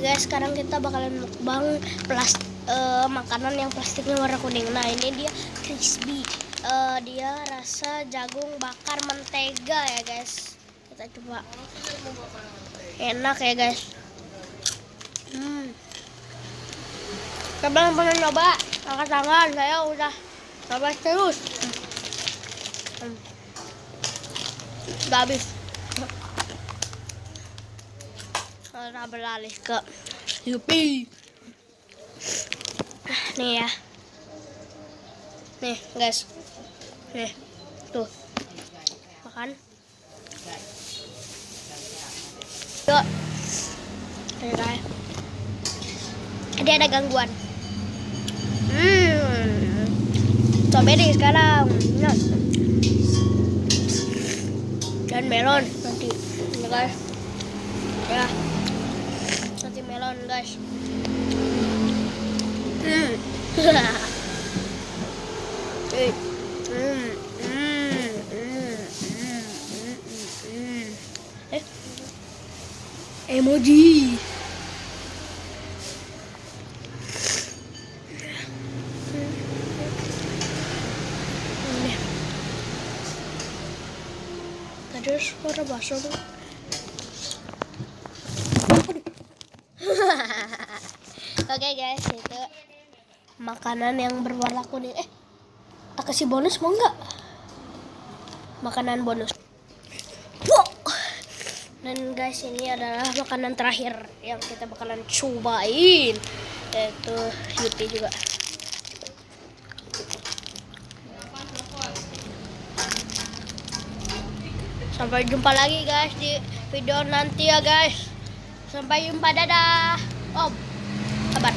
guys, sekarang kita bakalan mukbang makanan yang plastiknya warna kuning. Nah ini dia crispy, dia rasa jagung bakar mentega ya guys. Kita coba. Enak ya guys. Kapan pernah nyoba? Angkat tangan, saya udah coba terus. Udah habis. Kita beralih ke Yupi. Nih ya. Nih guys. Nih. Tuh. Makan. Yuk. Nih guys. Dia ada gangguan. Strawberry sekarang. Nah. Dan melon nanti. Ini guys. Ya. Nanti melon guys. Emoji. Ada suara bakso tuh. Oke guys, itu makanan yang berwarna kuning. Tak kasih bonus mau nggak? Makanan bonus. Wow. Dan guys, ini adalah makanan terakhir yang kita bakalan cobain, yaitu Yupi juga. Sampai jumpa lagi guys di video nanti ya guys. Sampai jumpa, dadah. Om, kabar.